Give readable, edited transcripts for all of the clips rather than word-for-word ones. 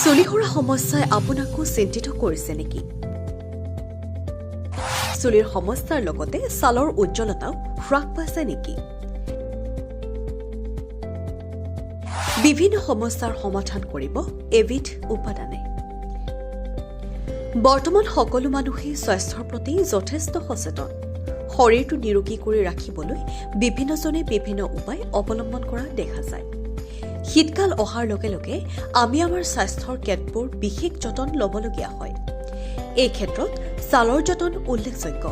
চুলিসৰা সমস্যাই আপোনাকো চিন্তিত কৰিছে নেকি? চুলিৰ সমস্যাৰ লগতে ছালৰ উজ্জ্বলতাও হ্ৰাস পাইছে নেকি? বিভিন্ন সমস্যাৰ সমাধান কৰিব এবিধ উপাদানে। বৰ্তমান সকলো মানুহেই স্বাস্থ্যৰ প্ৰতি যথেষ্ট সচেতন। শৰীৰটো নিৰোগী কৰি ৰাখিবলৈ বিভিন্নজনে বিভিন্ন উপায় অৱলম্বন কৰা দেখা যায়। শীতকাল অহাৰ লগে লগে আমি আমাৰ স্বাস্থ্যৰ কেতবোৰ বিশেষ যতন ল'বলগীয়া হয়। এই ক্ষেত্ৰত ছালৰ যতন উল্লেখযোগ্য।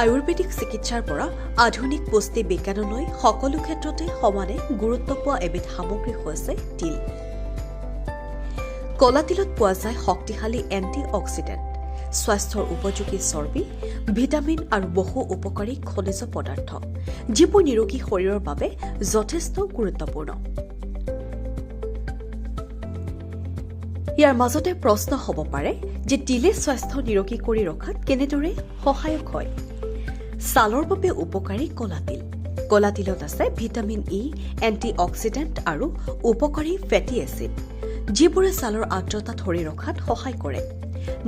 আয়ুৰ্বেদিক চিকিৎসাৰ পৰা আধুনিক পুষ্টি বিজ্ঞানলৈ সকলো ক্ষেত্ৰতে সমানে গুৰুত্ব পোৱা এবিধ সামগ্ৰী হৈছে তিল। কলা তিলত পোৱা যায় শক্তিশালী এণ্টি অক্সিডেণ্ট, স্বাস্থ্যৰ উপযোগী চৰ্বি, ভিটামিন আৰু বহু উপকাৰী খনিজ পদাৰ্থ, যিবোৰ নিৰোগী শৰীৰৰ বাবে যথেষ্ট গুৰুত্বপূৰ্ণ। ইয়াৰ মাজতে প্ৰশ্ন হ'ব পাৰে যে তিলে স্বাস্থ্য নিৰোগী কৰি ৰখাত কেনেদৰে সহায়ক হয়। ছালৰ বাবে উপকাৰী কলা তিল। কলা তিলত আছে ভিটামিন ই, এণ্টি অক্সিডেণ্ট আৰু উপকাৰী ফেটি এচিড, যিবোৰে ছালৰ আৰ্দ্ৰতা ধৰি ৰখাত সহায় কৰে।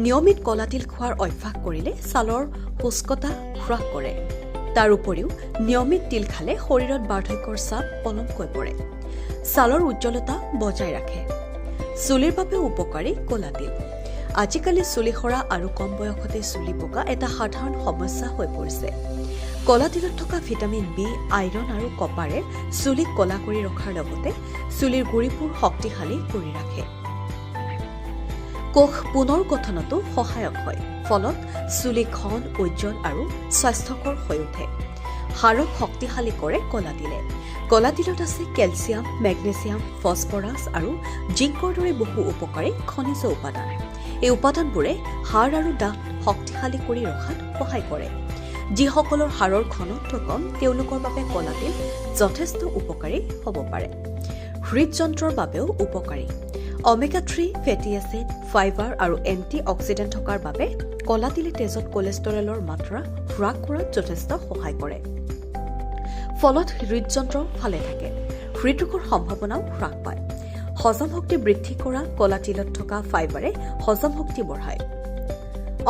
নিয়মিত কলা তিল খোৱাৰ অভ্যাস কৰিলে ছালৰ শুষ্কতা হ্ৰাস কৰে। তাৰ উপৰিও নিয়মিত তিল খালে শৰীৰত বাৰ্ধক্যৰ চাপ পলমকৈ পৰে। ছালৰ উজ্জ্বলতা বজাই ৰাখে। চুলিৰ বাবে উপকাৰী কলা তিল। আজিকালি চুলি সৰা আৰু কম বয়সতে চুলি পকা এটা সাধাৰণ সমস্যা হৈ পৰিছে। কলা তিলত থকা ভিটামিন বি, আইৰণ আৰু কপাৰে চুলিক কলা কৰি ৰখাৰ লগতে চুলিৰ গুৰিবোৰ শক্তিশালী কৰি ৰাখে। কোষ পুনৰ গঠনতো সহায়ক হয়, ফলত চুলি ঘন, উজ্জ্বল আৰু স্বাস্থ্যকৰ হৈ উঠে। হাড়ক শক্তিশালী কৰে কলা তিলে। কলা তিলত আছে কেলছিয়াম, মেগনেছিয়াম, ফছফৰাছ আৰু জিংকৰ দৰে বহু উপকাৰী খনিজ উপাদান। এই উপাদানবোৰে হাড় আৰু দাঁত শক্তিশালী কৰি ৰখাত সহায় কৰে। যিসকলৰ হাড়ৰ ঘনত্ব কম তেওঁলোকৰ বাবে কলা তিল যথেষ্ট উপকাৰী হ'ব পাৰে। হৃদযন্ত্ৰৰ বাবেও উপকাৰী। অমেগা-3 ফেটি এচিড, ফাইবাৰ আৰু এণ্টি অক্সিডেণ্ট থকাৰ বাবে কলা তিলে তেজত কলেষ্টৰেলৰ মাত্ৰা হ্ৰাস কৰাত যথেষ্ট সহায় কৰে। ফলত হৃদযন্ত্ৰ ভালে থাকে। হৃদৰোগৰ সম্ভাৱনাও হ্ৰাস পায়। হজম শক্তি বৃদ্ধি কৰা কলা তিলত থকা ফাইবাৰে হজম শক্তি বঢ়ায়।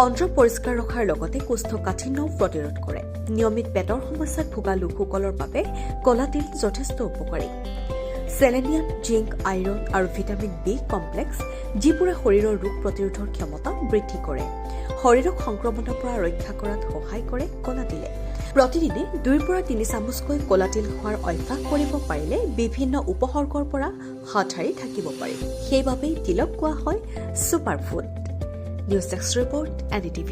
অন্ত্ৰ পৰিষ্কাৰ ৰখাৰ লগতে কোষ্ঠকাঠিন্যও প্ৰতিৰোধ কৰে। নিয়মিত পেটৰ সমস্যাত ভোগা লোকসকলৰ বাবে কলা তিল যথেষ্ট উপকাৰী। চেলেনিয়াম, জিংক, আইৰণ আৰু ভিটামিন বি কমপ্লেক্স, যিবোৰে শৰীৰৰ ৰোগ প্ৰতিৰোধৰ ক্ষমতা বৃদ্ধি কৰে। শৰীৰক সংক্ৰমণৰ পৰা ৰক্ষা কৰাত সহায় কৰে কলা তিলে। প্ৰতিদিনে 2 পৰা 3 চামুচকৈ কলা তিল খোৱাৰ অভ্যাস কৰিব পাৰিলে বিভিন্ন উপসৰ্গৰ পৰা হাত সাৰি থাকিব পাৰি। সেইবাবেই তিলক কোৱা হয় super food. News desk report, NDTV।